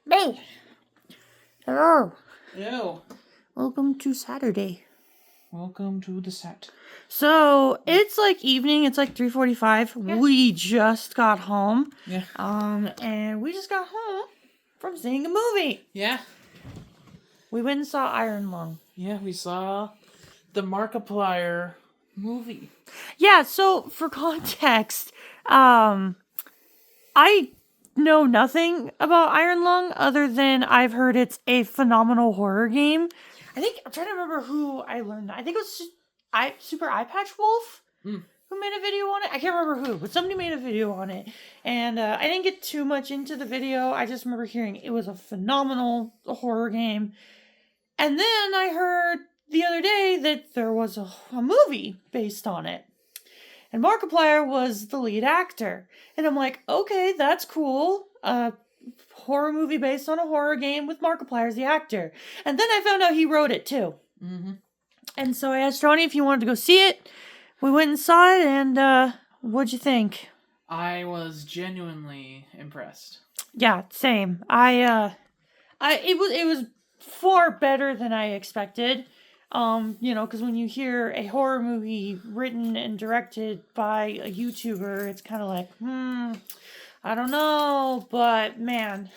Me. Hello. Hello. Welcome to Saturday. Welcome to the set. So it's like evening. It's like 3:45. Yeah. We just got home. Yeah. And we just got home from seeing a movie. Yeah. We went and saw Iron Lung. Yeah, we saw the Markiplier movie. Yeah. So for context, I know nothing about Iron Lung other than I've heard it's a phenomenal horror game. I think I'm trying to remember who I learned that. I think it was Super Eye Patch Wolf who made a video on it. I can't remember who, but somebody made a video on it, and I didn't get too much into the video. I just remember hearing it was a phenomenal horror game, and then I heard the other day that there was a movie based on it. And Markiplier was the lead actor. And I'm like, okay, that's cool. Horror movie based on a horror game with Markiplier as the actor. And then I found out he wrote it too. Mm-hmm. And so I asked Ronnie if he wanted to go see it. We went and saw it, and what'd you think? I was genuinely impressed. Yeah, same. It was far better than I expected. Because when you hear a horror movie written and directed by a YouTuber, it's kind of like, I don't know, but man,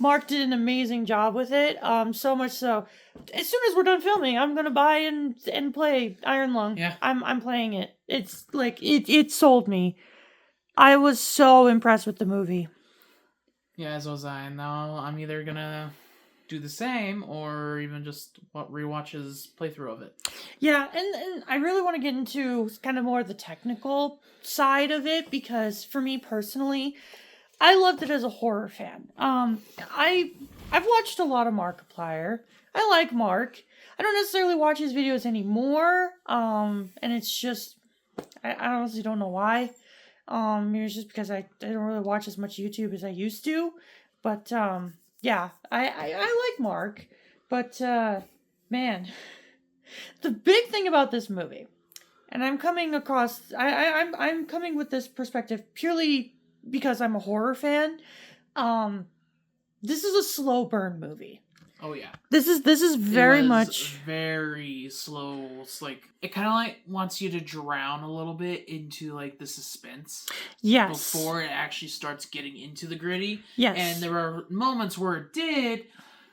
Mark did an amazing job with it. So much so, as soon as we're done filming, I'm gonna buy and play Iron Lung. Yeah. I'm playing it. It's like it sold me. I was so impressed with the movie. Yeah, as was I. Now I'm either gonna do the same or even just rewatch his playthrough of it. Yeah, and I really want to get into kind of more the technical side of it because for me personally, I loved it as a horror fan. I've watched a lot of Markiplier. I like Mark. I don't necessarily watch his videos anymore. And it's just I honestly don't know why. Maybe it's just because I don't really watch as much YouTube as I used to. But yeah, I like Mark, but man, the big thing about this movie, and I'm coming across, I'm coming with this perspective purely because I'm a horror fan. This is a slow burn movie. Oh yeah. This is very much very slow. It's like it kind of like wants you to drown a little bit into like the suspense. Yes. Before it actually starts getting into the gritty. Yes. And there are moments where it did,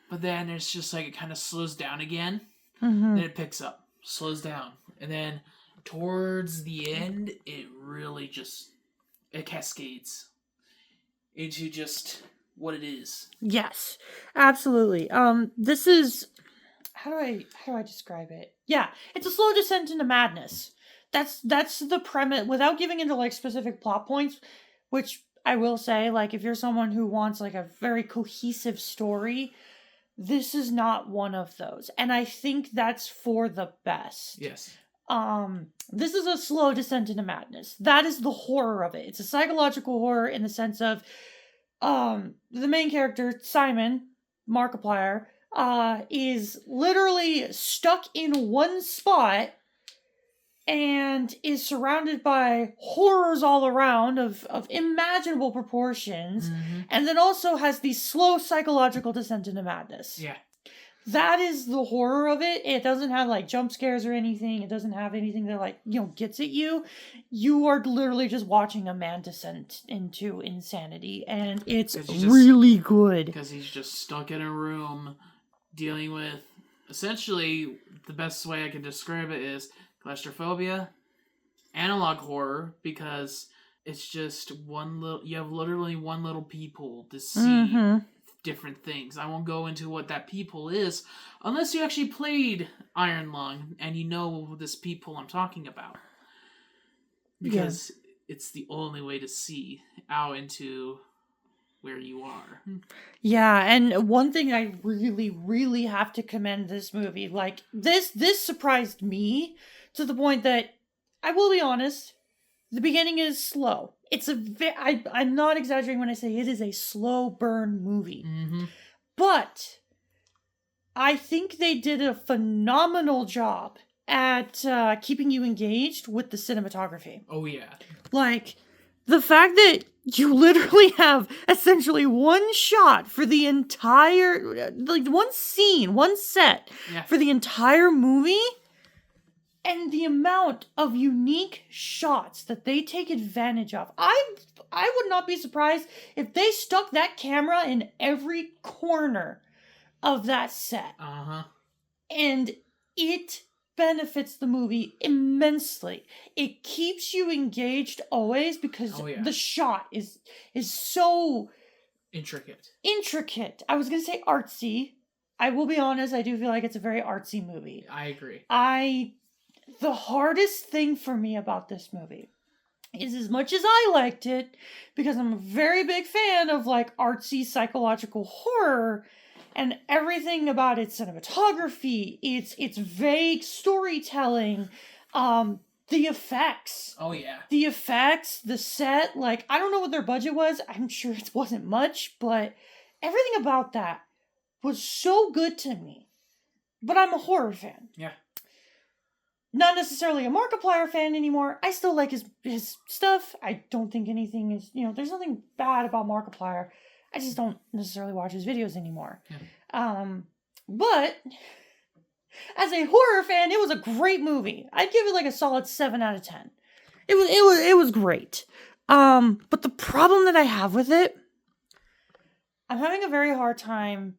but then it's just like it kind of slows down again. Mm-hmm. Then it picks up, slows down, and then towards the end, it really just it cascades into just what it is. Yes, absolutely. This is how do I describe it? Yeah, it's a slow descent into madness. That's the premise without giving into like specific plot points, which I will say, like if you're someone who wants like a very cohesive story, this is not one of those. And I think that's for the best. Yes. This is a slow descent into madness. That is the horror of it. It's a psychological horror in the sense of the main character, Simon, Markiplier, is literally stuck in one spot and is surrounded by horrors all around of imaginable proportions, and then also has the slow psychological descent into madness. Yeah. That is the horror of it. It doesn't have like jump scares or anything. It doesn't have anything that like, gets at you. You are literally just watching a man descend into insanity, and it's really good. Because he's just stuck in a room dealing with, essentially, the best way I can describe it is claustrophobia, analog horror, because it's just you have literally one little peephole to see different things. I won't go into what that peephole is unless you actually played Iron Lung and you know this peephole I'm talking about. Because it's the only way to see out into where you are. Yeah, and one thing I really, really have to commend this movie, like, this surprised me to the point that, I will be honest, the beginning is slow. It's I'm not exaggerating when I say it is a slow burn movie. Mm-hmm. But I think they did a phenomenal job at keeping you engaged with the cinematography. Oh, yeah. Like, the fact that you literally have essentially one shot for the entire, like one scene, one set for the entire movie. And the amount of unique shots that they take advantage of. I would not be surprised if they stuck that camera in every corner of that set. And it benefits the movie immensely. It keeps you engaged always because the shot is so intricate. I was going to say artsy. I will be honest, I do feel like it's a very artsy movie. I agree. The hardest thing for me about this movie is, as much as I liked it, because I'm a very big fan of like artsy psychological horror and everything about its cinematography, its vague storytelling, the effects. Oh yeah. The effects, the set, like I don't know what their budget was. I'm sure it wasn't much, but everything about that was so good to me. But I'm a horror fan. Yeah. Not necessarily a Markiplier fan anymore. I still like his stuff. I don't think anything is, there's nothing bad about Markiplier. I just don't necessarily watch his videos anymore. Yeah. But as a horror fan, it was a great movie. I'd give it like a solid 7 out of 10. It was great. But the problem that I have with it, I'm having a very hard time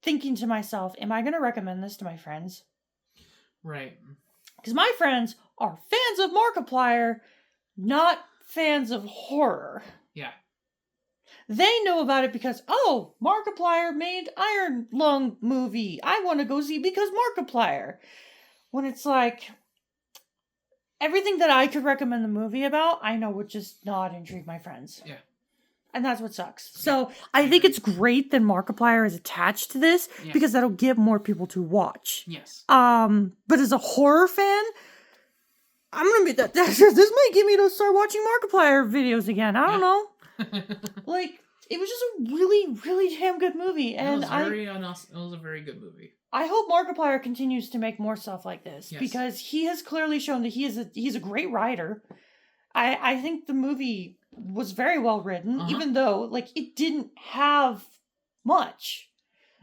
thinking to myself, am I going to recommend this to my friends? Right. Because my friends are fans of Markiplier, not fans of horror. Yeah. They know about it because, Markiplier made Iron Lung movie. I want to go see because Markiplier. When it's like, everything that I could recommend the movie about, I know would just not intrigue my friends. Yeah. And that's what sucks. So I think it's great that Markiplier is attached to this because that'll get more people to watch. Yes. But as a horror fan, I'm gonna be this might get me to start watching Markiplier videos again. I don't know. Like, it was just a really, really damn good movie, and it was a very good movie. I hope Markiplier continues to make more stuff like this because he has clearly shown that he's a great writer. I think the movie was very well written, even though like it didn't have much,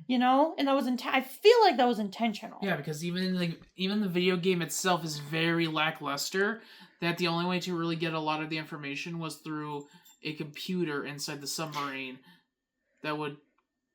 and that was I feel like that was intentional. Yeah, because even the video game itself is very lackluster. That the only way to really get a lot of the information was through a computer inside the submarine that would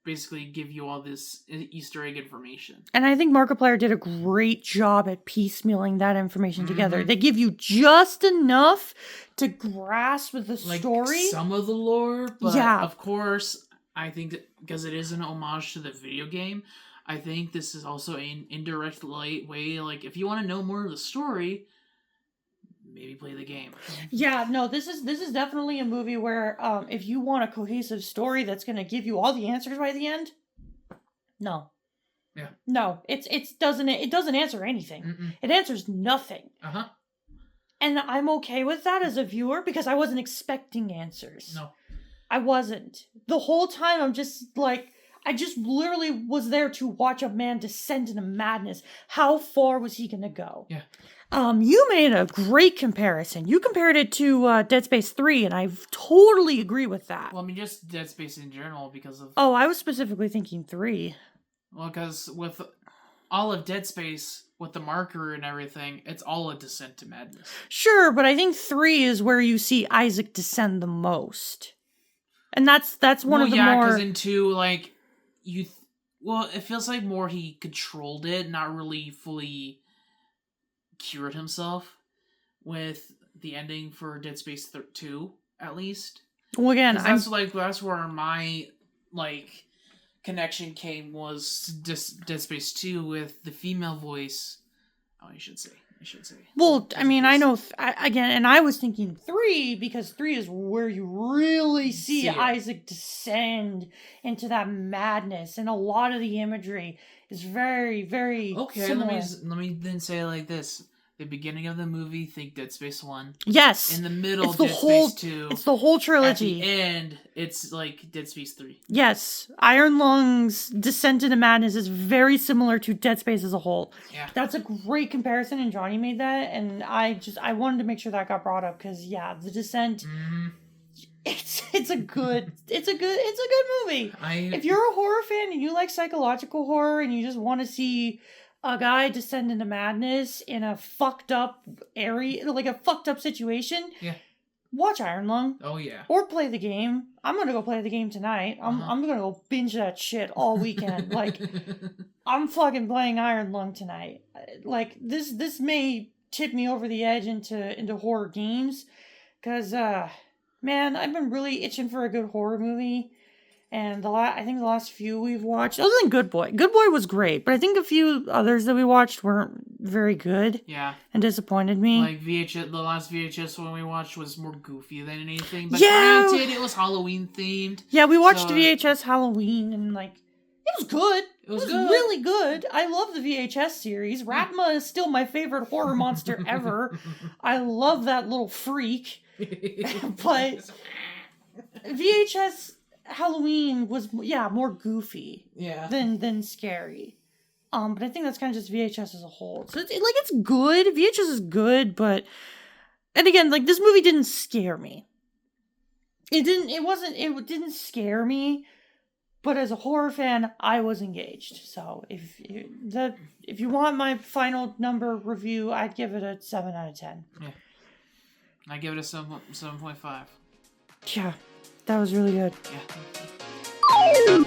basically give you all this Easter egg information. And I think Markiplier did a great job at piecemealing that information together. They give you just enough to grasp the story. Some of the lore, but of course, I think because it is an homage to the video game, I think this is also an indirect way, like, if you want to know more of the story, maybe play the game. Yeah, no, this is definitely a movie where if you want a cohesive story that's going to give you all the answers by the end, no. Yeah. No, it doesn't answer anything. Mm-mm. It answers nothing. Uh-huh. And I'm okay with that as a viewer because I wasn't expecting answers. No. I wasn't. The whole time I'm just like, I just literally was there to watch a man descend into madness. How far was he going to go? Yeah. You made a great comparison. You compared it to Dead Space 3, and I totally agree with that. Well, I mean, just Dead Space in general because of... Oh, I was specifically thinking 3. Well, because with all of Dead Space, with the marker and everything, it's all a descent to madness. Sure, but I think 3 is where you see Isaac descend the most. And that's one of the more... Yeah, because in 2, like, it feels like more he controlled it, not really fully cured himself with the ending for Dead Space 2, at least. Well, again, that's where my, like, connection came was Dead Space 2 with the female voice. Oh, I should say. Well, I mean, I know, again, and I was thinking 3, because 3 is where you really see Isaac descend into that madness, and a lot of the imagery is very, very similar. Let me then say it like this. The beginning of the movie, think Dead Space 1. Yes. In the middle, Space 2. It's the whole trilogy. At the end, it's like Dead Space 3. Yes. Iron Lung's descent into madness is very similar to Dead Space as a whole. Yeah. That's a great comparison, and Johnny made that, and I wanted to make sure that got brought up, because, the descent, it's a good movie. If you're a horror fan and you like psychological horror and you just want to see a guy descend into madness in a fucked up area, like a fucked up situation, Yeah. watch Iron Lung. Oh yeah. Or play the game. I'm gonna go play the game tonight. I'm gonna go binge that shit all weekend. Like, I'm fucking playing Iron Lung tonight. Like, this may tip me over the edge into horror games, cause man, I've been really itching for a good horror movie. And I think the last few we've watched, other than Good Boy. Good Boy was great, but I think a few others that we watched weren't very good. Yeah. And disappointed me. Like VHS, the last VHS one we watched was more goofy than anything. But Yeah. granted, it was Halloween themed. Yeah, we watched VHS Halloween, and like, it was good. It was good. Really good. I love the VHS series. Ratma is still my favorite horror monster ever. I love that little freak. But VHS Halloween was more goofy than scary. But I think that's kind of just VHS as a whole. So it's good. VHS is good, but and again, like, this movie didn't scare me. It didn't scare me, but as a horror fan, I was engaged. So if you want my final number review, I'd give it a 7 out of 10. Yeah. I give it a 7.5. Yeah, that was really good. Yeah.